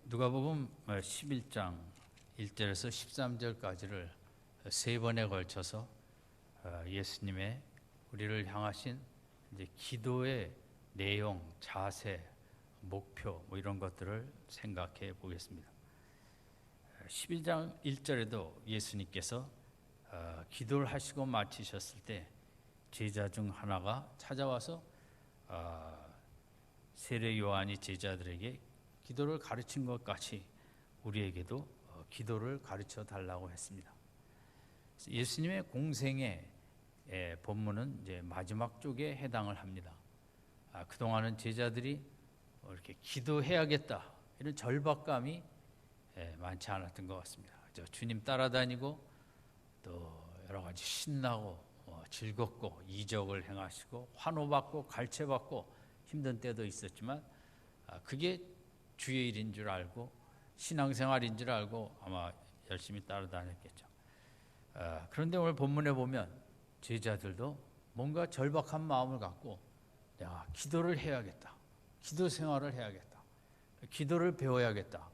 누가복음 11장 1절에서 13절까지를 세 번에 걸쳐서 예수님의 우리를 향하신 이제 기도의 내용, 자세, 목표 이런 것들을 생각해 보겠습니다. 11장 1절에도 예수님께서 기도를 하시고 마치셨을 때 제자 중 하나가 찾아와서 세례 요한이 제자들에게 기도를 가르친 것 같이 우리에게도 기도를 가르쳐 달라고 했습니다. 예수님의 공생의 본문은 이제 마지막 쪽에 해당을 합니다. 그동안은 제자들이 이렇게 기도해야겠다 이런 절박감이 많지 않았던 것 같습니다. 주님 따라다니고 또 여러 가지 신나고 즐겁고 이적을 행하시고 환호받고 갈채받고 힘든 때도 있었지만 그게 주의 일인 줄 알고 신앙생활인 줄 알고 아마 열심히 따라다녔겠죠. 그런데 오늘 본문에 보면 제자들도 뭔가 절박한 마음을 갖고 내가 기도를 해야겠다, 기도 생활을 해야겠다, 기도를 배워야겠다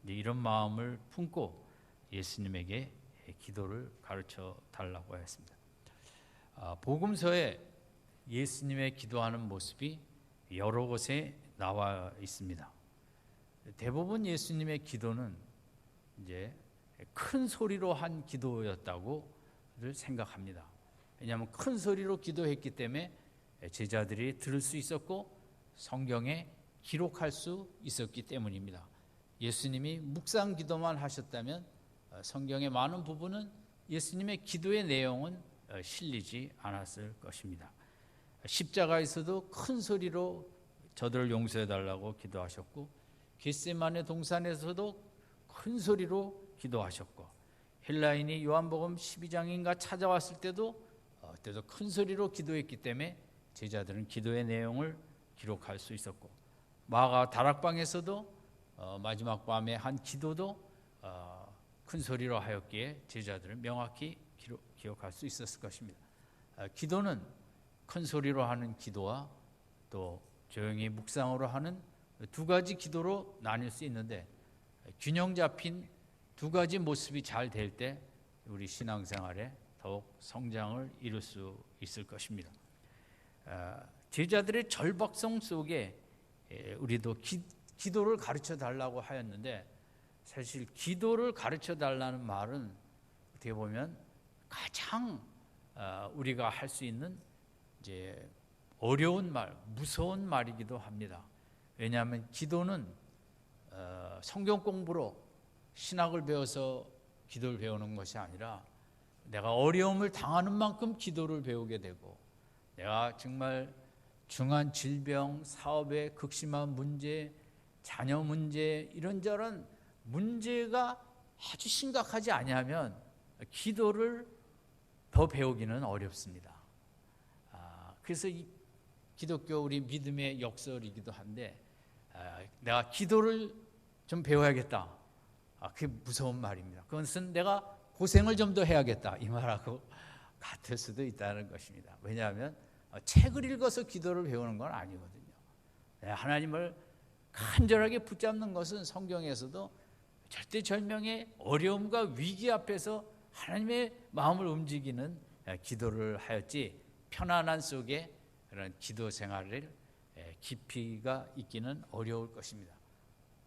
이런 마음을 품고 예수님에게 기도를 가르쳐 달라고 했습니다. 복음서에 예수님의 기도하는 모습이 여러 곳에 나와 있습니다. 대부분 예수님의 기도는 이제 큰 소리로 한 기도였다고를 생각합니다. 왜냐하면 큰 소리로 기도했기 때문에 제자들이 들을 수 있었고 성경에 기록할 수 있었기 때문입니다. 예수님이 묵상 기도만 하셨다면 성경의 많은 부분은 예수님의 기도의 내용은 실리지 않았을 것입니다. 십자가에서도 큰 소리로 저들을 용서해 달라고 기도하셨고 겟세마네 동산에서도 큰 소리로 기도하셨고 헬라인이 요한복음 12장인가 찾아왔을 때도 큰 소리로 기도했기 때문에 제자들은 기도의 내용을 기록할 수 있었고 마가 다락방에서도 마지막 밤에 한 기도도 큰 소리로 하였기에 제자들은 명확히 기억할 수 있었을 것입니다. 기도는 큰 소리로 하는 기도와 또 조용히 묵상으로 하는 두 가지 기도로 나뉠 수 있는데 균형 잡힌 두 가지 모습이 잘 될 때 우리 신앙생활에 더욱 성장을 이룰 수 있을 것입니다. 제자들의 절박성 속에 우리도 기도를 가르쳐 달라고 하였는데 사실 기도를 가르쳐 달라는 말은 어떻게 보면 가장 우리가 할 수 있는 이제 어려운 말, 무서운 말이기도 합니다. 왜냐하면 기도는 성경 공부로 신학을 배워서 기도를 배우는 것이 아니라 내가 어려움을 당하는 만큼 기도를 배우게 되고 내가 정말 중한 질병, 사업에 극심한 문제, 자녀 문제 이런저런 문제가 아주 심각하지 아니하면 기도를 더 배우기는 어렵습니다. 그래서 이 기독교 우리 믿음의 역설이기도 한데 내가 기도를 좀 배워야겠다. 그게 무서운 말입니다. 그것은 내가 고생을 좀 더 해야겠다 이 말하고 같을 수도 있다는 것입니다. 왜냐하면 책을 읽어서 기도를 배우는 건 아니거든요. 하나님을 간절하게 붙잡는 것은 성경에서도 절대절명의 어려움과 위기 앞에서 하나님의 마음을 움직이는 기도를 하였지 편안한 속에 그런 기도 생활을 깊이가 있기는 어려울 것입니다.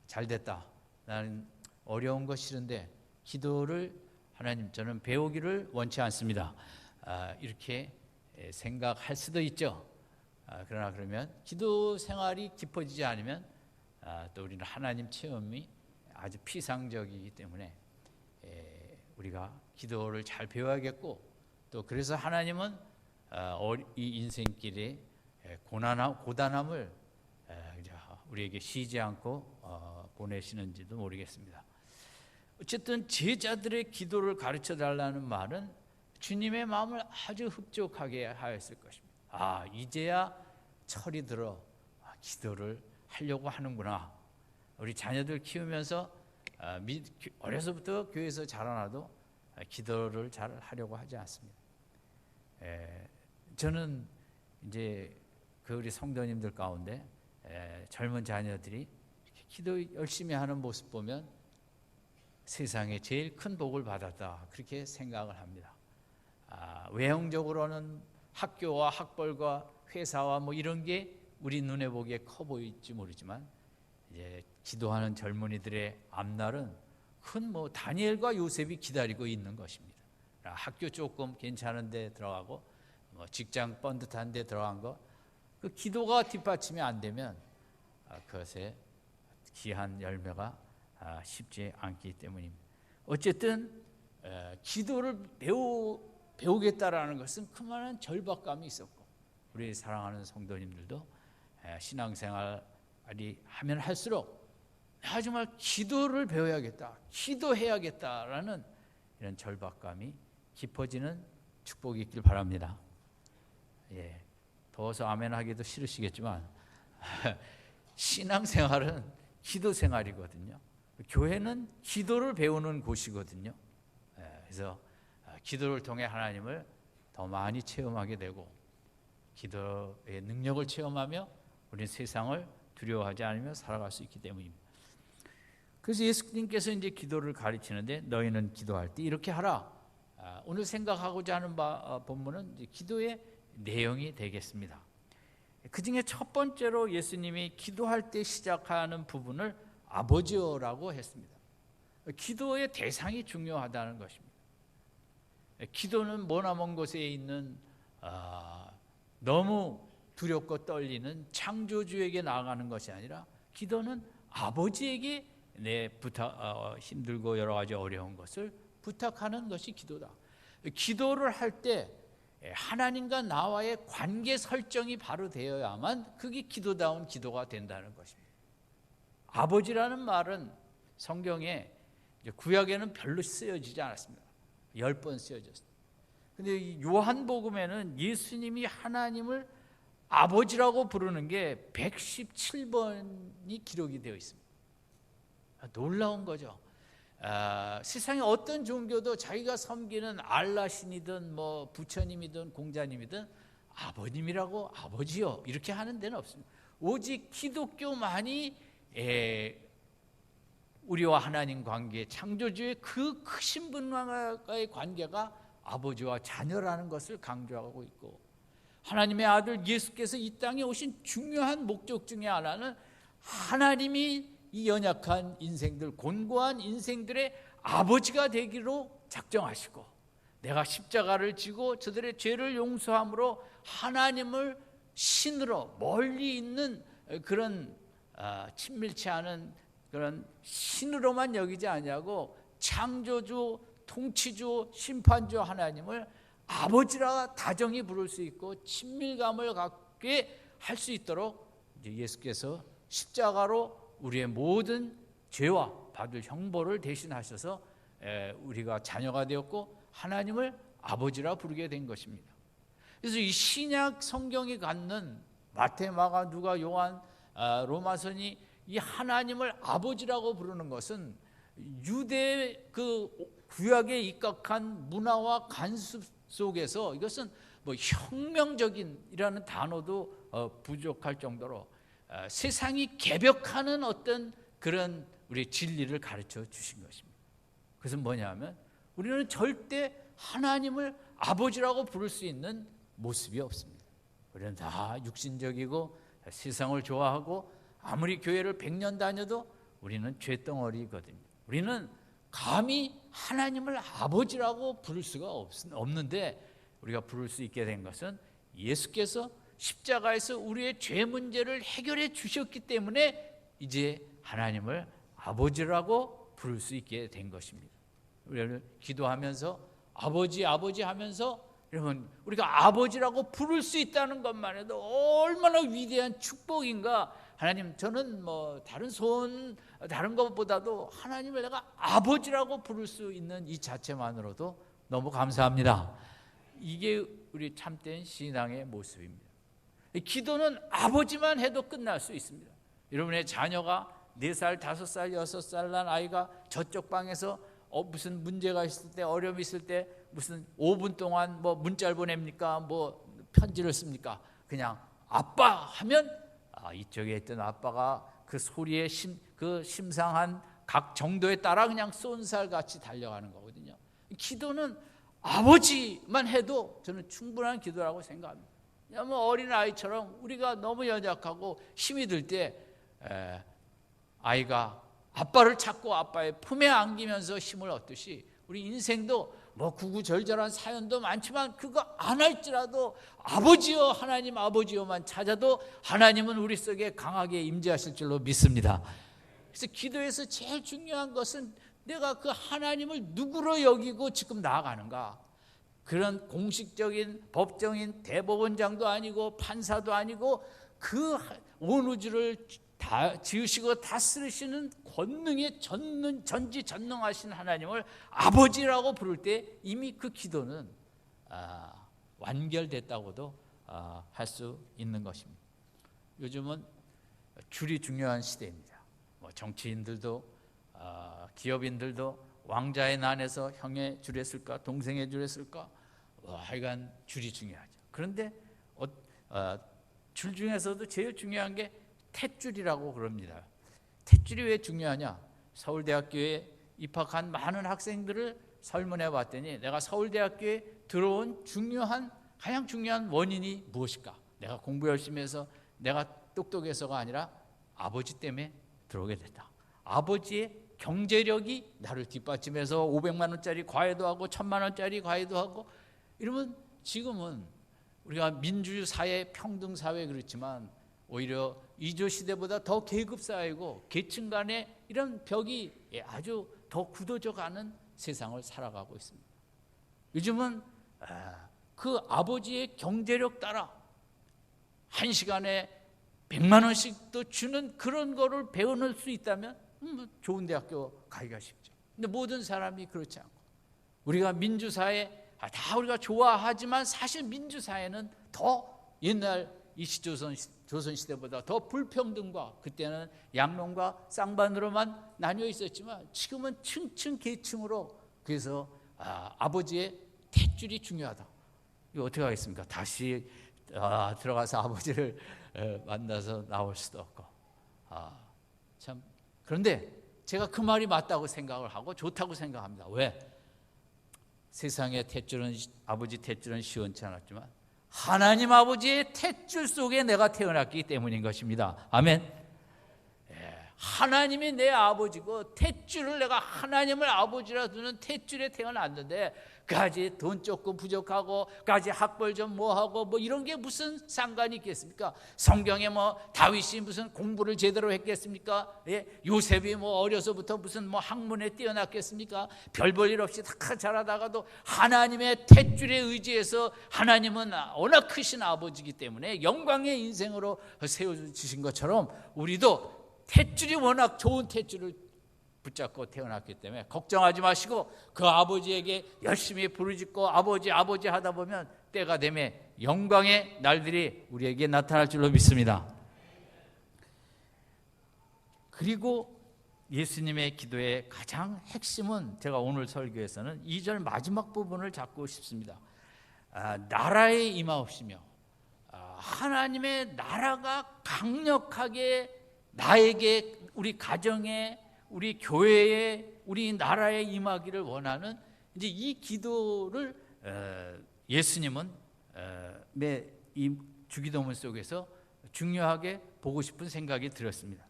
잘됐다. 나는 어려운 거 싫은데 기도를 하나님 저는 배우기를 원치 않습니다. 이렇게 생각할 수도 있죠. 그러나 그러면 기도 생활이 깊어지지 않으면 또 우리는 하나님 체험이 아주 피상적이기 때문에 우리가 기도를 잘 배워야겠고 또 그래서 하나님은 이 인생길에 고단함을 우리에게 쉬지 않고 보내시는지도 모르겠습니다. 어쨌든 제자들의 기도를 가르쳐 달라는 말은 주님의 마음을 아주 흡족하게 하였을 것입니다. 이제야 철이 들어 기도를 하려고 하는구나. 우리 자녀들 키우면서 어려서부터 교회에서 자라나도 기도를 잘 하려고 하지 않습니다. 저는 이제 그 우리 성도님들 가운데 젊은 자녀들이 기도 열심히 하는 모습 보면 세상에 제일 큰 복을 받았다, 그렇게 생각을 합니다. 외형적으로는 학교와 학벌과 회사와 뭐 이런 게 우리 눈에 보기에 커 보일지 모르지만, 이제 기도하는 젊은이들의 앞날은 큰 뭐 다니엘과 요셉이 기다리고 있는 것입니다. 학교 조금 괜찮은 데 들어가고 뭐 직장 번듯한 데 들어간 거, 그 기도가 뒷받침이 안 되면 그것에 귀한 열매가 쉽지 않기 때문입니다. 어쨌든 기도를 배우겠다라는 것은 그만한 절박감이 있었고, 우리 사랑하는 성도님들도 신앙생활이 하면 할수록 정말 기도를 배워야겠다, 기도해야겠다라는 이런 절박감이 깊어지는 축복이 있길 바랍니다. 예, 더워서 아멘 하기도 싫으시겠지만 신앙생활은 기도생활이거든요. 교회는 기도를 배우는 곳이거든요. 그래서 기도를 통해 하나님을 더 많이 체험하게 되고, 기도의 능력을 체험하며 우리는 세상을 두려워하지 않으며 살아갈 수 있기 때문입니다. 그래서 예수님께서 이제 기도를 가르치는데, 너희는 기도할 때 이렇게 하라. 오늘 생각하고자 하는 본문은 이제 기도의 내용이 되겠습니다. 그 중에 첫 번째로 예수님이 기도할 때 시작하는 부분을 아버지여라고 했습니다. 기도의 대상이 중요하다는 것입니다. 기도는 머나먼 곳에 있는 너무 두렵고 떨리는 창조주에게 나아가는 것이 아니라, 기도는 아버지에게 내 힘들고 여러 가지 어려운 것을 부탁하는 것이 기도다. 기도를 할 때 하나님과 나와의 관계 설정이 바로 되어야만 그게 기도다운 기도가 된다는 것입니다. 아버지라는 말은 성경에 구약에는 별로 쓰여지지 않았습니다. 10번 쓰여졌습니다. 그런데 요한복음에는 예수님이 하나님을 아버지라고 부르는 게 117번이 기록이 되어 있습니다. 놀라운 거죠. 세상에 어떤 종교도 자기가 섬기는 알라신이든 뭐 부처님이든 공자님이든 아버님이라고 아버지요 이렇게 하는 데는 없습니다. 오직 기독교만이 우리와 하나님 관계, 창조주의 그 크신 분과의 관계가 아버지와 자녀라는 것을 강조하고 있고, 하나님의 아들 예수께서 이 땅에 오신 중요한 목적 중에 하나는 하나님이 이 연약한 인생들, 곤고한 인생들의 아버지가 되기로 작정하시고, 내가 십자가를 지고 저들의 죄를 용서함으로 하나님을 신으로 멀리 있는 그런 친밀치 않은 그런 신으로만 여기지 아니하고 창조주, 통치주, 심판주 하나님을 아버지라 다정히 부를 수 있고 친밀감을 갖게 할 수 있도록 예수께서 십자가로 우리의 모든 죄와 받을 형벌을 대신하셔서 우리가 자녀가 되었고 하나님을 아버지라 부르게 된 것입니다. 그래서 이 신약 성경이 갖는 마태, 마가, 누가, 요한, 로마서니 이 하나님을 아버지라고 부르는 것은 유대 그 구약에 입각한 문화와 관습 속에서 이것은 뭐 혁명적인이라는 단어도 부족할 정도로 세상이 개벽하는 어떤 그런 우리 진리를 가르쳐 주신 것입니다. 그것은 뭐냐면 우리는 절대 하나님을 아버지라고 부를 수 있는 모습이 없습니다. 우리는 다 육신적이고 세상을 좋아하고 아무리 교회를 100년 다녀도 우리는 죄덩어리거든요. 우리는 감히 하나님을 아버지라고 부를 수가 없는데, 우리가 부를 수 있게 된 것은 예수께서 십자가에서 우리의 죄 문제를 해결해 주셨기 때문에 이제 하나님을 아버지라고 부를 수 있게 된 것입니다. 우리는 기도하면서 아버지 아버지 하면서 여러분 우리가 아버지라고 부를 수 있다는 것만 해도 얼마나 위대한 축복인가. 하나님, 저는 뭐 다른 소원 다른 것보다도 하나님을 내가 아버지라고 부를 수 있는 이 자체만으로도 너무 감사합니다. 이게 우리 참된 신앙의 모습입니다. 기도는 아버지만 해도 끝날 수 있습니다. 여러분의 자녀가 4살, 5살, 6살 난 아이가 저쪽 방에서 무슨 문제가 있을 때, 어려움이 있을 때 무슨 5분 동안 뭐 문자를 보냅니까? 뭐 편지를 씁니까? 그냥 아빠 하면 이쪽에 있던 아빠가 그 소리의 그 심상한 각 정도에 따라 그냥 쏜살같이 달려가는 거거든요. 기도는 아버지만 해도 저는 충분한 기도라고 생각합니다. 너무 어린아이처럼 우리가 너무 연약하고 힘이 들 때 아이가 아빠를 찾고 아빠의 품에 안기면서 힘을 얻듯이 우리 인생도 뭐 구구절절한 사연도 많지만 그거 안 할지라도 아버지요, 하나님 아버지요만 찾아도 하나님은 우리 속에 강하게 임재하실 줄로 믿습니다. 그래서 기도에서 제일 중요한 것은 내가 그 하나님을 누구로 여기고 지금 나아가는가. 그런 공식적인 법정인 대법원장도 아니고 판사도 아니고 그 온 우주를 다 지으시고 다스리시는 권능에 전지전능하신 하나님을 아버지라고 부를 때 이미 그 기도는 완결됐다고도 할 수 있는 것입니다. 요즘은 줄이 중요한 시대입니다. 뭐 정치인들도 기업인들도 왕자의 난에서 형의 줄에 쓸까 동생의 줄에 쓸까 하여간 줄이 중요하죠. 그런데 줄 중에서도 제일 중요한 게 탯줄이라고 그럽니다. 탯줄이 왜 중요하냐? 서울대학교에 입학한 많은 학생들을 설문해 봤더니 내가 서울대학교에 들어온 가장 중요한 원인이 무엇일까? 내가 공부 열심히 해서 내가 똑똑해서가 아니라 아버지 때문에 들어오게 됐다. 아버지의 경제력이 나를 뒷받침해서 500만 원짜리 과외도 하고 1000만 원짜리 과외도 하고 이러면 지금은 우리가 민주사회 평등사회 그렇지만 오히려 이조 시대보다 더 계급사회고 계층 간의 이런 벽이 아주 더 굳어져 가는 세상을 살아가고 있습니다. 요즘은 그 아버지의 경제력 따라 한 시간에 100만 원씩도 주는 그런 거를 배워낼 수 있다면 좋은 대학교 가기가 쉽죠. 근데 모든 사람이 그렇지 않고 우리가 민주사회 다 우리가 좋아하지만 사실 민주사회는 더 옛날 조선시대보다 더 불평등과 그때는 양론과 쌍반으로만 나뉘어 있었지만 지금은 층층 계층으로 그래서 아버지의 탯줄이 중요하다. 이거 어떻게 하겠습니까? 다시 들어가서 아버지를 만나서 나올 수도 없고 참 그런데 제가 그 말이 맞다고 생각을 하고 좋다고 생각합니다. 왜? 세상의 탯줄은 아버지 탯줄은 시원치 않았지만 하나님 아버지의 탯줄 속에 내가 태어났기 때문인 것입니다. 아멘. 하나님이 내 아버지고 탯줄을 내가 하나님을 아버지라 두는 탯줄에 태어났는데 그까지 돈 조금 부족하고 그까지 학벌 좀 뭐하고 뭐 이런 게 무슨 상관이 있겠습니까? 성경에 뭐 다윗이 무슨 공부를 제대로 했겠습니까? 요셉이 뭐 어려서부터 무슨 뭐 학문에 뛰어났겠습니까? 별 볼 일 없이 다 자라다가도 하나님의 탯줄에 의지해서 하나님은 워낙 크신 아버지이기 때문에 영광의 인생으로 세워주신 것처럼 우리도 탯줄이 워낙 좋은 탯줄을 붙잡고 태어났기 때문에 걱정하지 마시고 그 아버지에게 열심히 부르짖고 아버지 하다 보면 때가 되면 영광의 날들이 우리에게 나타날 줄로 믿습니다. 그리고 예수님의 기도의 가장 핵심은 제가 오늘 설교에서는 2절 마지막 부분을 잡고 싶습니다. 나라에 임하옵시며 하나님의 나라가 강력하게 나에게 우리 가정에 우리 교회에 우리 나라에 임하기를 원하는 이제 이 기도를 예수님은 이 주기도문 속에서 중요하게 보고 싶은 생각이 들었습니다.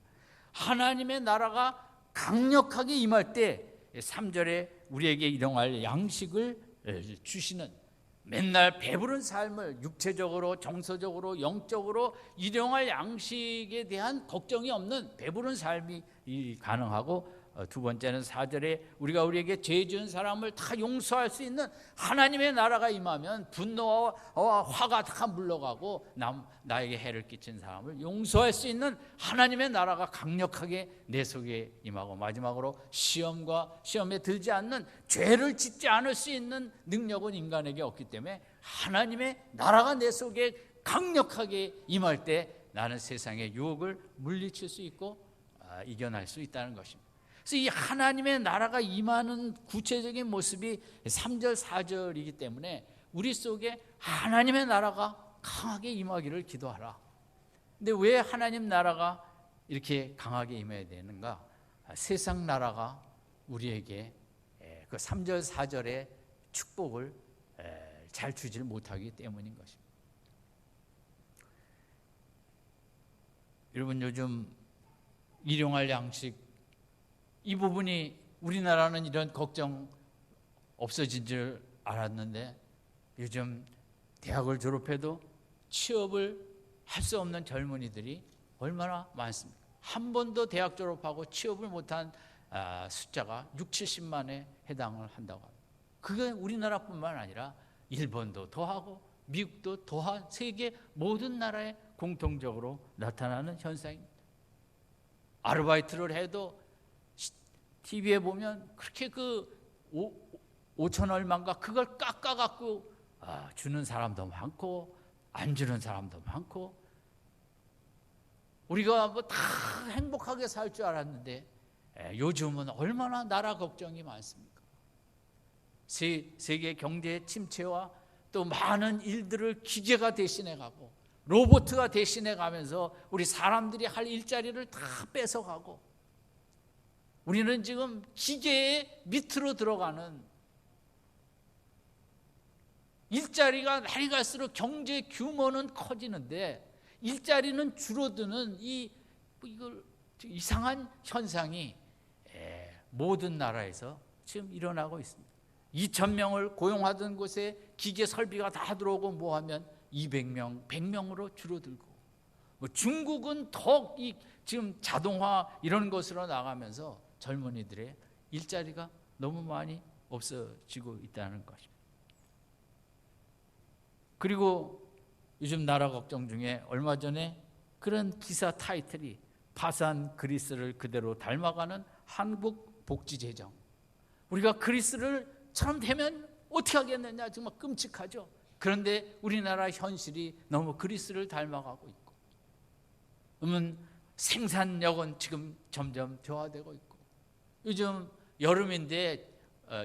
하나님의 나라가 강력하게 임할 때 3절에 우리에게 일용할 양식을 주시는 맨날 배부른 삶을 육체적으로 정서적으로 영적으로 일용할 양식에 대한 걱정이 없는 배부른 삶이 가능하고 두 번째는 4절에 우리에게 죄 지은 사람을 다 용서할 수 있는 하나님의 나라가 임하면 분노와 화가 다 물러가고 나에게 해를 끼친 사람을 용서할 수 있는 하나님의 나라가 강력하게 내 속에 임하고 마지막으로 시험에 들지 않는 죄를 짓지 않을 수 있는 능력은 인간에게 없기 때문에 하나님의 나라가 내 속에 강력하게 임할 때 나는 세상의 유혹을 물리칠 수 있고 이겨낼 수 있다는 것입니다. 그래서 이 하나님의 나라가 임하는 구체적인 모습이 3절 4절이기 때문에 우리 속에 하나님의 나라가 강하게 임하기를 기도하라. 근데 왜 하나님 나라가 이렇게 강하게 임해야 되는가? 세상 나라가 우리에게 그 3절 4절의 축복을 잘 주질 못하기 때문인 것입니다. 여러분, 요즘 일용할 양식, 이 부분이 우리나라는 이런 걱정 없어진 줄 알았는데 요즘 대학을 졸업해도 취업을 할 수 없는 젊은이들이 얼마나 많습니까? 한 번도 대학 졸업하고 취업을 못한 숫자가 6, 70만에 해당을 한다고 합니다. 그게 우리나라뿐만 아니라 일본도 더하고 미국도 더한 세계 모든 나라에 공통적으로 나타나는 현상입니다. 아르바이트를 해도 TV에 보면 그렇게 그 5천 얼마인가 그걸 깎아갖고 주는 사람도 많고 안 주는 사람도 많고, 우리가 뭐 다 행복하게 살 줄 알았는데 요즘은 얼마나 나라 걱정이 많습니까? 세계 경제의 침체와 또 많은 일들을 기계가 대신해 가고 로봇가 대신해 가면서 우리 사람들이 할 일자리를 다 뺏어가고, 우리는 지금 기계의 밑으로 들어가는, 일자리가 날이 갈수록 경제 규모는 커지는데 일자리는 줄어드는 이걸 이상한 현상이 모든 나라에서 지금 일어나고 있습니다. 2,000명을 고용하던 곳에 기계 설비가 다 들어오고 뭐하면 200명, 100명으로 줄어들고, 중국은 더 지금 자동화 이런 것으로 나가면서 젊은이들의 일자리가 너무 많이 없어지고 있다는 것입니다. 그리고 요즘 나라 걱정 중에 얼마 전에 그런 기사 타이틀이 파산 그리스를 그대로 닮아가는 한국 복지재정. 우리가 그리스를처럼 되면 어떻게 하겠느냐, 정말 끔찍하죠. 그런데 우리나라 현실이 너무 그리스를 닮아가고 있고, 그러면 생산력은 지금 점점 저하되고 있고, 요즘 여름인데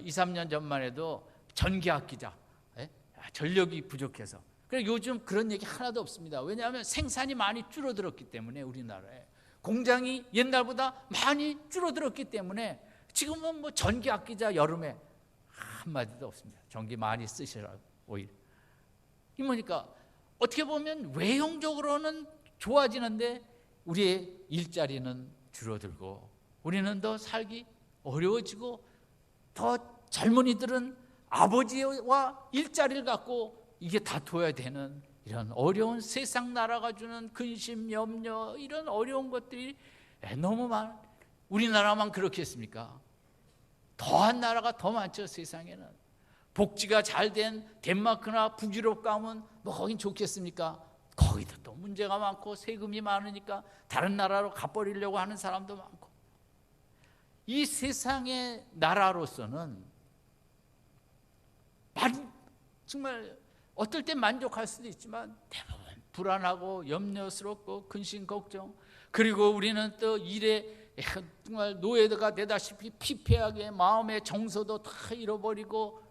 2, 3년 전만 해도 전기 아끼자, 전력이 부족해서. 그래서 요즘 그런 얘기 하나도 없습니다. 왜냐하면 생산이 많이 줄어들었기 때문에, 우리나라에 공장이 옛날보다 많이 줄어들었기 때문에 지금은 뭐 전기 아끼자 여름에 한마디도 없습니다. 전기 많이 쓰시라고. 오히려 이 뭐니까 어떻게 보면 외형적으로는 좋아지는데 우리의 일자리는 줄어들고 우리는 더 살기 어려워지고, 더 젊은이들은 아버지와 일자리를 갖고 이게 다퉈야 되는 이런 어려운 세상 나라가 주는 근심, 염려, 이런 어려운 것들이 너무 많아. 우리나라만 그렇겠습니까? 더한 나라가 더 많죠. 세상에는 복지가 잘된 덴마크나 북유럽 가면 뭐 거긴 좋겠습니까? 거기도 또 문제가 많고 세금이 많으니까 다른 나라로 가버리려고 하는 사람도 많고, 이 세상의 나라로서는 정말 어떨 때 만족할 수도 있지만 대부분 불안하고 염려스럽고 근심 걱정, 그리고 우리는 또 일에 정말 노예가 되다시피 피폐하게 마음의 정서도 다 잃어버리고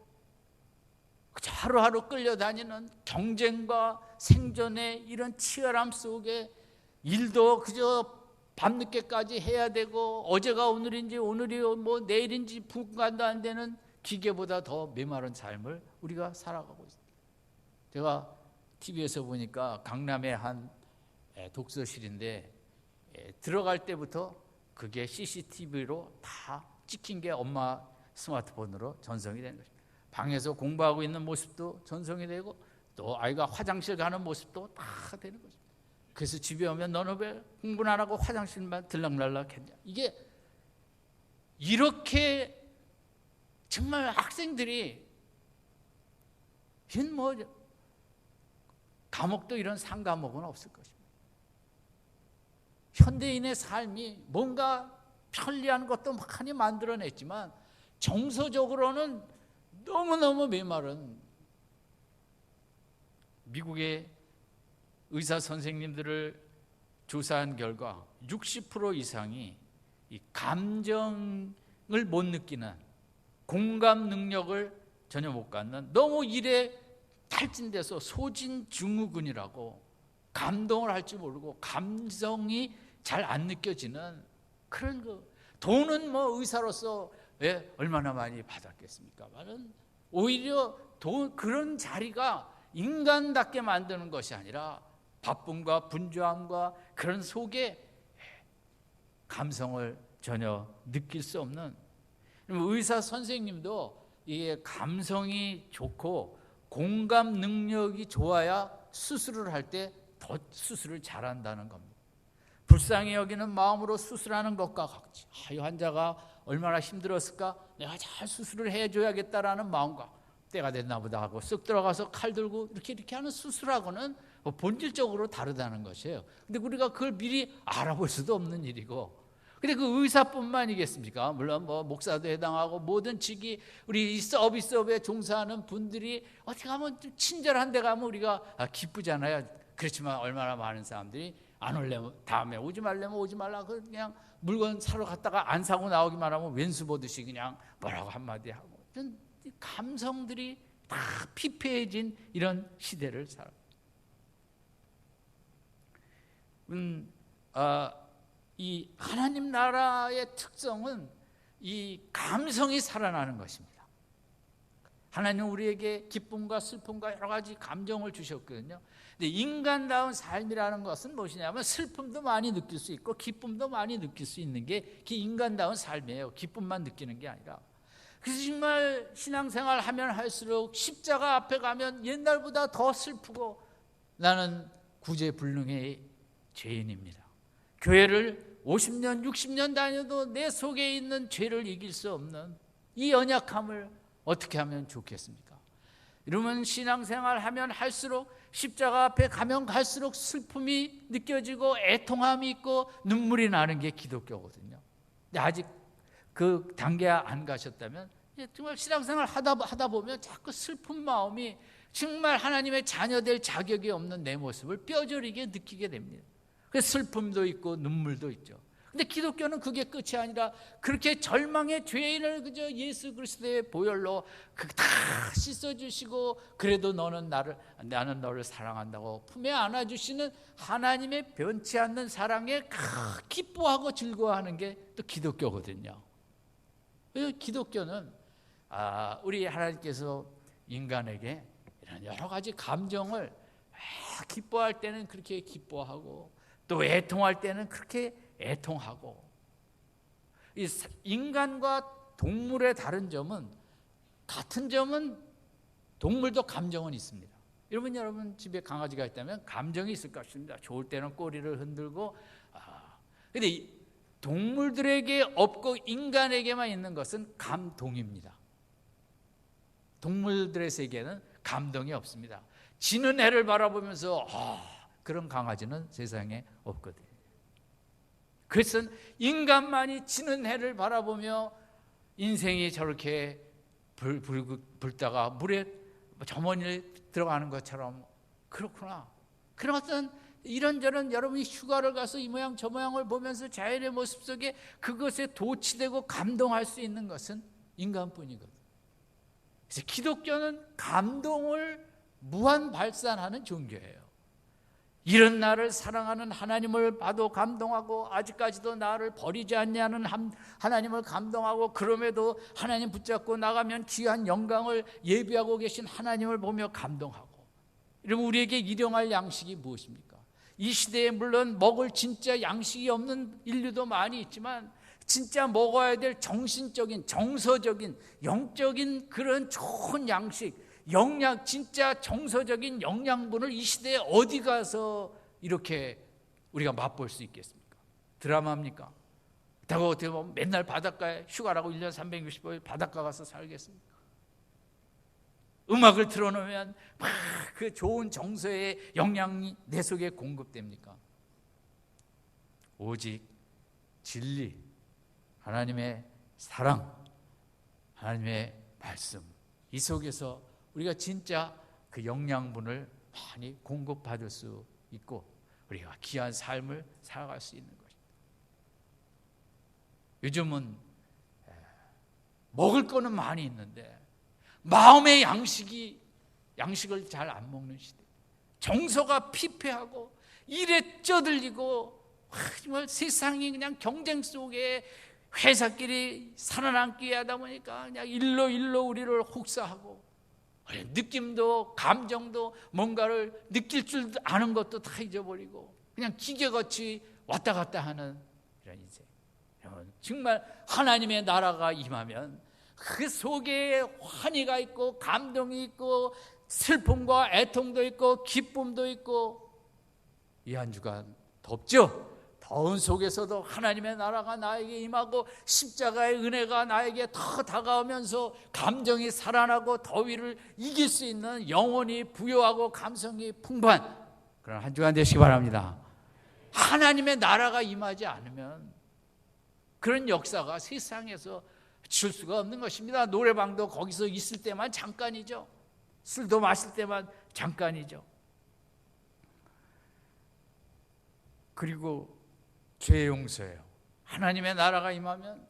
하루하루 끌려다니는 경쟁과 생존의 이런 치열함 속에 일도 그저 밤늦게까지 해야 되고, 어제가 오늘인지 오늘이 뭐 내일인지 분간도 안 되는 기계보다 더 메마른 삶을 우리가 살아가고 있습니다. 제가 TV에서 보니까 강남의 한 독서실인데 들어갈 때부터 그게 CCTV로 다 찍힌 게 엄마 스마트폰으로 전송이 되는 것입니다. 방에서 공부하고 있는 모습도 전송이 되고 또 아이가 화장실 가는 모습도 다 되는 것입니다. 그래서 집에 오면 너는 왜 공부는 안 하고 화장실만 들락날락 했냐. 이게 이렇게 정말 학생들이 뭐 과목도 이런 상과목은 없을 것입니다. 현대인의 삶이 뭔가 편리한 것도 많이 만들어냈지만 정서적으로는 너무너무 메마른, 미국의 의사 선생님들을 조사한 결과 60% 이상이 이 감정을 못 느끼는, 공감 능력을 전혀 못 갖는, 너무 일에 탈진돼서 소진증후군이라고 감동을 할 줄 모르고 감정이 잘 안 느껴지는 그런 돈은 뭐 의사로서 얼마나 많이 받았겠습니까만은 오히려 그런 자리가 인간답게 만드는 것이 아니라 바쁨과 분주함과 그런 속에 감성을 전혀 느낄 수 없는, 의사 선생님도 이게 감성이 좋고 공감 능력이 좋아야 수술을 할 때 더 수술을 잘한다는 겁니다. 불쌍히 여기는 마음으로 수술하는 것과 같이 이 환자가 얼마나 힘들었을까, 내가 잘 수술을 해줘야겠다라는 마음과 때가 됐나 보다 하고 쓱 들어가서 칼 들고 이렇게 하는 수술하고는 본질적으로 다르다는 것이에요. 근데 우리가 그걸 미리 알아볼 수도 없는 일이고, 근데 그 의사뿐만이겠습니까? 물론 뭐 목사도 해당하고 모든 직위, 우리 이 서비스업에 종사하는 분들이 어떻게 하면 좀 친절한 데 가면 우리가 기쁘잖아요. 그렇지만 얼마나 많은 사람들이 안 올래면, 다음에 오지 말래면 오지 말라, 그냥 물건 사러 갔다가 안 사고 나오기만 하면 왼수 보듯이 그냥 뭐라고 한마디 하고, 감성들이 다 피폐해진 이런 시대를 살아. 이 하나님 나라의 특성은 이 감성이 살아나는 것입니다. 하나님은 우리에게 기쁨과 슬픔과 여러 가지 감정을 주셨거든요. 근데 인간다운 삶이라는 것은 무엇이냐면 슬픔도 많이 느낄 수 있고 기쁨도 많이 느낄 수 있는 게 인간다운 삶이에요. 기쁨만 느끼는 게 아니라. 그래서 정말 신앙생활 하면 할수록 십자가 앞에 가면 옛날보다 더 슬프고, 나는 구제불능의 죄인입니다. 교회를 50년 60년 다녀도 내 속에 있는 죄를 이길 수 없는 이 연약함을 어떻게 하면 좋겠습니까? 이러면 신앙생활 하면 할수록, 십자가 앞에 가면 갈수록 슬픔이 느껴지고 애통함이 있고 눈물이 나는 게 기독교거든요. 근데 아직 그 단계 안 가셨다면 정말 신앙생활 하다 보면 자꾸 슬픈 마음이, 정말 하나님의 자녀될 자격이 없는 내 모습을 뼈저리게 느끼게 됩니다. 그래서 슬픔도 있고 눈물도 있죠. 근데 기독교는 그게 끝이 아니라 그렇게 절망의 죄인을 그저 예수 그리스도의 보혈로 다 씻어주시고, 그래도 나는 너를 사랑한다고 품에 안아주시는 하나님의 변치 않는 사랑에 기뻐하고 즐거워하는 게 또 기독교거든요. 그래서 기독교는 우리 하나님께서 인간에게 이런 여러 가지 감정을 기뻐할 때는 그렇게 기뻐하고, 또 애통할 때는 그렇게 애통하고, 이 인간과 동물의 다른 점은, 같은 점은 동물도 감정은 있습니다. 여러분 집에 강아지가 있다면 감정이 있을 것입니다. 좋을 때는 꼬리를 흔들고. 근데 동물들에게 없고 인간에게만 있는 것은 감동입니다. 동물들의 세계는 감동이 없습니다. 지는 해를 바라보면서 그런 강아지는 세상에 없거든요. 그래서 인간만이 지는 해를 바라보며 인생이 저렇게 불다가 물에 저머니에 들어가는 것처럼, 그렇구나, 그런 어떤 이런저런, 여러분이 휴가를 가서 이 모양 저 모양을 보면서 자연의 모습 속에 그것에 도취되고 감동할 수 있는 것은 인간뿐이거든요. 그래서 기독교는 감동을 무한 발산하는 종교예요. 이런 나를 사랑하는 하나님을 봐도 감동하고, 아직까지도 나를 버리지 않냐는 하나님을 감동하고, 그럼에도 하나님 붙잡고 나가면 귀한 영광을 예비하고 계신 하나님을 보며 감동하고. 이러면 우리에게 일용할 양식이 무엇입니까? 이 시대에 물론 먹을 진짜 양식이 없는 인류도 많이 있지만, 진짜 먹어야 될 정신적인, 정서적인, 영적인 그런 좋은 양식, 영양, 진짜 정서적인 영양분을 이 시대에 어디 가서 이렇게 우리가 맛볼 수 있겠습니까? 드라마입니까? 그렇다고 어떻게 보면 맨날 바닷가에 휴가라고 1년 365일 바닷가 가서 살겠습니까? 음악을 틀어놓으면 막 그 좋은 정서의 영양이 내 속에 공급됩니까? 오직 진리, 하나님의 사랑, 하나님의 말씀, 이 속에서 우리가 진짜 그 영양분을 많이 공급받을 수 있고, 우리가 귀한 삶을 살아갈 수 있는 것입니다. 요즘은 먹을 거는 많이 있는데 마음의 양식을 잘 안 먹는 시대, 정서가 피폐하고 일에 쩌들리고 정말 세상이 그냥 경쟁 속에 회사끼리 살아남기 하다 보니까 그냥 일로 우리를 혹사하고, 느낌도 감정도 뭔가를 느낄 줄 아는 것도 다 잊어버리고 그냥 기계같이 왔다 갔다 하는 이런 인생. 정말 하나님의 나라가 임하면 그 속에 환희가 있고 감동이 있고 슬픔과 애통도 있고 기쁨도 있고, 이 한 주간 덥죠? 더운 속에서도 하나님의 나라가 나에게 임하고 십자가의 은혜가 나에게 더 다가오면서 감정이 살아나고 더위를 이길 수 있는 영혼이 부유하고 감성이 풍부한 그런 한 주간 되시기 바랍니다. 하나님의 나라가 임하지 않으면 그런 역사가 세상에서 줄 수가 없는 것입니다. 노래방도 거기서 있을 때만 잠깐이죠. 술도 마실 때만 잠깐이죠. 그리고 죄 용서예요. 하나님의 나라가 임하면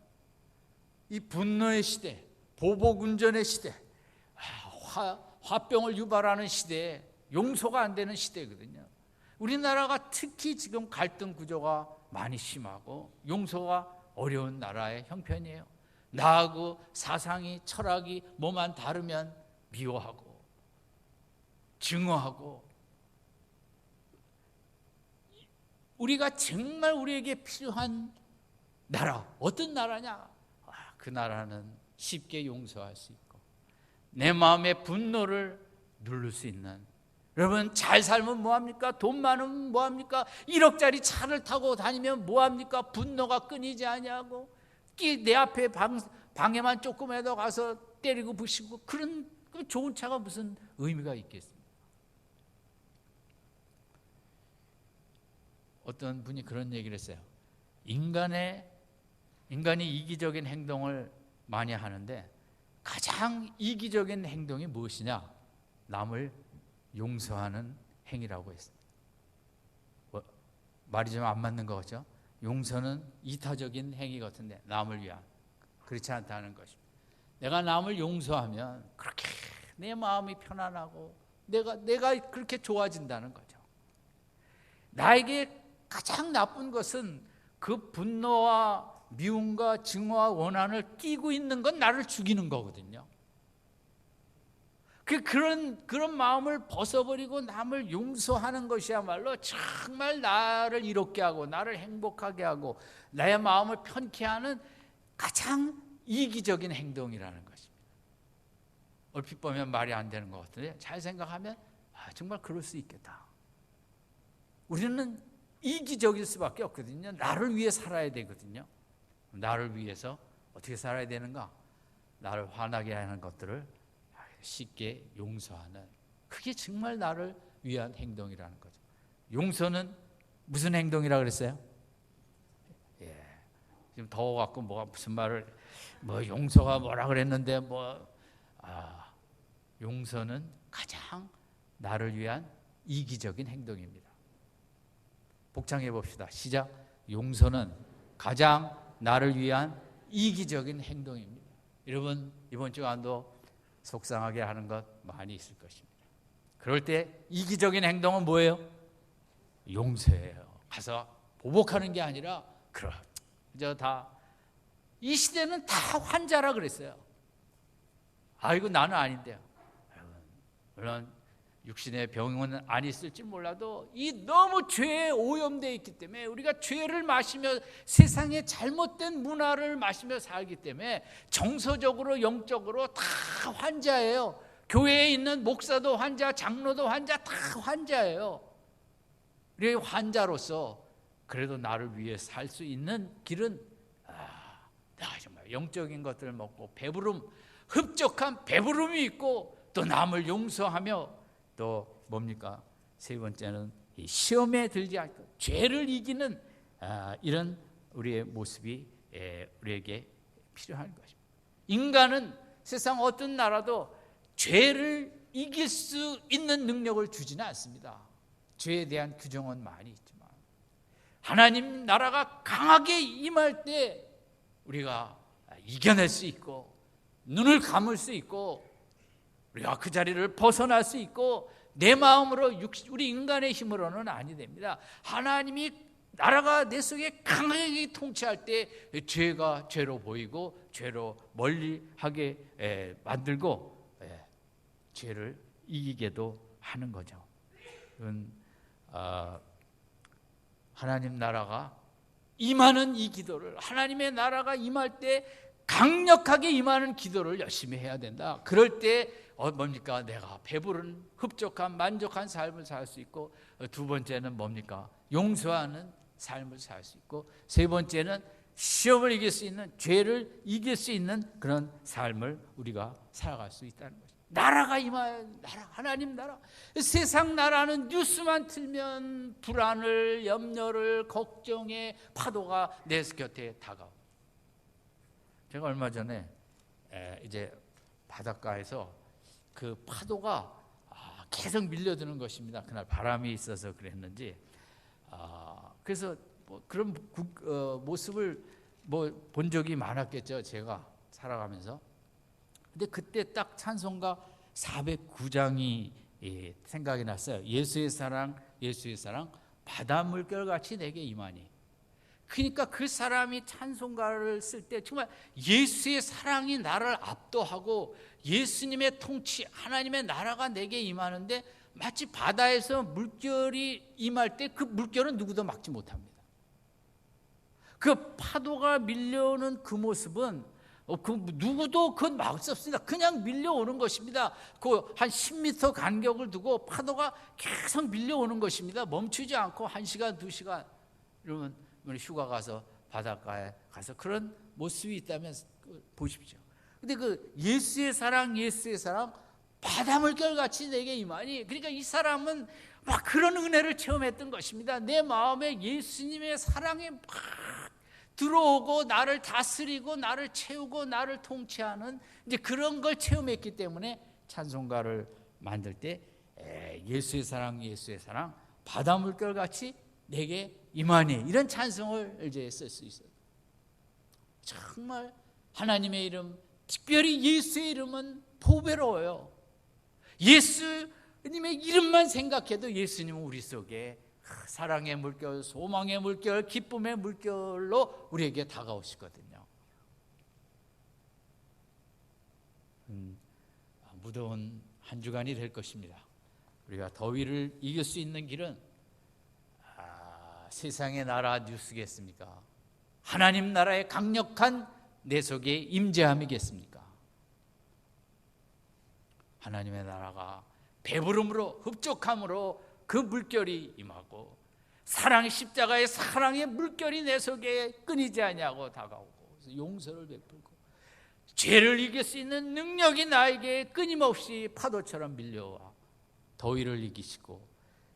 이 분노의 시대, 보복운전의 시대, 화병을 유발하는 시대에 용서가 안 되는 시대거든요. 우리나라가 특히 지금 갈등 구조가 많이 심하고 용서가 어려운 나라의 형편이에요. 나하고 사상이 철학이 뭐만 다르면 미워하고 증오하고, 우리가 정말 우리에게 필요한 나라, 어떤 나라냐? 그 나라는 쉽게 용서할 수 있고 내 마음의 분노를 누를 수 있는, 여러분 잘 살면 뭐합니까? 돈 많으면 뭐합니까? 1억짜리 차를 타고 다니면 뭐합니까? 분노가 끊이지 아니하고 내 앞에 방에만 조금이라도 가서 때리고 부시고, 그런 좋은 차가 무슨 의미가 있겠습니까? 어떤 분이 그런 얘기를 했어요. 인간이 이기적인 행동을 많이 하는데 가장 이기적인 행동이 무엇이냐? 남을 용서하는 행위라고 했습니다. 말이 좀 안 맞는 거 같죠? 용서는 이타적인 행위 같은데 남을 위한, 그렇지 않다는 것입니다. 내가 남을 용서하면 그렇게 내 마음이 편안하고 내가 그렇게 좋아진다는 거죠. 나에게 가장 나쁜 것은 그 분노와 미움과 증오와 원한을 띠고 있는 건 나를 죽이는 거거든요. 그런 마음을 벗어버리고 남을 용서하는 것이야말로 정말 나를 이롭게 하고 나를 행복하게 하고 나의 마음을 편케 하는 가장 이기적인 행동이라는 것입니다. 얼핏 보면 말이 안 되는 것 같은데 잘 생각하면 정말 그럴 수 있겠다. 우리는 이기적일 수밖에 없거든요. 나를 위해 살아야 되거든요. 나를 위해서 어떻게 살아야 되는가? 나를 화나게 하는 것들을 쉽게 용서하는, 그게 정말 나를 위한 행동이라는 거죠. 용서는 무슨 행동이라고 그랬어요? 지금 더워갖고 무슨 말을 용서가 뭐라 그랬는데 용서는 가장 나를 위한 이기적인 행동입니다. 복창해 봅시다. 시작. 용서는 가장 나를 위한 이기적인 행동입니다. 여러분 이번 주간도 속상하게 하는 것 많이 있을 것입니다. 그럴 때 이기적인 행동은 뭐예요? 용서예요. 가서 보복하는 게 아니라 이 시대는 다 환자라 그랬어요. 아이고 나는 아닌데요. 물론 육신의 병은 안 있을지 몰라도 이 너무 죄에 오염되어 있기 때문에, 우리가 죄를 마시며 세상의 잘못된 문화를 마시며 살기 때문에 정서적으로 영적으로 다 환자예요. 교회에 있는 목사도 환자, 장로도 환자, 다 환자예요. 우리 환자로서 그래도 나를 위해 살 수 있는 길은 나 정말 영적인 것들을 먹고 배부름, 흡족한 배부름이 있고 또 남을 용서하며 또 뭡니까? 세 번째는 이 시험에 들지 않고 죄를 이기는 이런 우리의 모습이 우리에게 필요한 것입니다. 인간은 세상 어떤 나라도 죄를 이길 수 있는 능력을 주지는 않습니다. 죄에 대한 규정은 많이 있지만 하나님 나라가 강하게 임할 때 우리가 이겨낼 수 있고 눈을 감을 수 있고 우리가 그 자리를 벗어날 수 있고 내 마음으로 우리 인간의 힘으로는 아니 됩니다. 하나님이 나라가 내 속에 강하게 통치할 때 죄가 죄로 보이고 죄로 멀리하게 만들고 죄를 이기게도 하는 거죠. 하나님 나라가 임하는 이 기도를, 하나님의 나라가 임할 때 강력하게 임하는 기도를 열심히 해야 된다. 그럴 때 뭡니까? 내가 배부른 흡족한 만족한 삶을 살 수 있고, 두 번째는 뭡니까? 용서하는 삶을 살 수 있고, 세 번째는 시험을 이길 수 있는, 죄를 이길 수 있는 그런 삶을 우리가 살아갈 수 있다는 거죠. 나라가 임하여, 나라, 하나님 나라. 세상 나라는 뉴스만 틀면 불안을, 염려를, 걱정의 파도가 내 곁에 다가오. 제가 얼마 전에 이제 바닷가에서 그 파도가 계속 밀려드는 것입니다. 그날 바람이 있어서 그랬는지. 그래서 그런 모습을 본 적이 많았겠죠. 제가 살아가면서. 근데 그때 딱 찬송가 409장이 생각이 났어요. 예수의 사랑, 예수의 사랑, 바다 물결같이 내게 임하니. 그러니까 그 사람이 찬송가를 쓸 때 정말 예수의 사랑이 나를 압도하고 예수님의 통치, 하나님의 나라가 내게 임하는데, 마치 바다에서 물결이 임할 때 그 물결은 누구도 막지 못합니다. 그 파도가 밀려오는 그 모습은 누구도 그건 막을 수 없습니다. 그냥 밀려오는 것입니다. 그 한 10m 간격을 두고 파도가 계속 밀려오는 것입니다. 멈추지 않고 1시간, 2시간 이러면 휴가 가서 바닷가에 가서 그런 모습이 있다면 보십시오. 근데 그 예수의 사랑, 예수의 사랑, 바닷물결같이 내게 임하니, 그러니까 이 사람은 막 그런 은혜를 체험했던 것입니다. 내 마음에 예수님의 사랑이 막 들어오고 나를 다스리고 나를 채우고 나를 통치하는 이제 그런 걸 체험했기 때문에 찬송가를 만들 때 예수의 사랑, 예수의 사랑, 바닷물결같이 내게 임하니, 이런 찬송을 이제 쓸 수 있어요. 정말 하나님의 이름, 특별히 예수의 이름은 보배로워요. 예수님의 이름만 생각해도 예수님은 우리 속에 사랑의 물결, 소망의 물결, 기쁨의 물결로 우리에게 다가오시거든요. 무더운 한 주간이 될 것입니다. 우리가 더위를 이길 수 있는 길은 세상의 나라 뉴스겠습니까? 하나님 나라의 강력한 내 속에 임재함이겠습니까? 하나님의 나라가 배부름으로, 흡족함으로 그 물결이 임하고, 사랑의 십자가의 사랑의 물결이 내 속에 끊이지 아니하고 다가오고, 용서를 베풀고 죄를 이길 수 있는 능력이 나에게 끊임없이 파도처럼 밀려와 더위를 이기시고,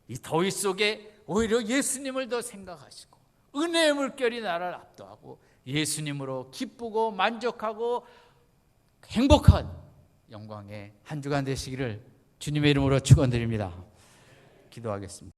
이 더위 속에 오히려 예수님을 더 생각하시고 은혜의 물결이 나를 압도하고 예수님으로 기쁘고 만족하고 행복한 영광의 한 주간 되시기를 주님의 이름으로 축원드립니다. 기도하겠습니다.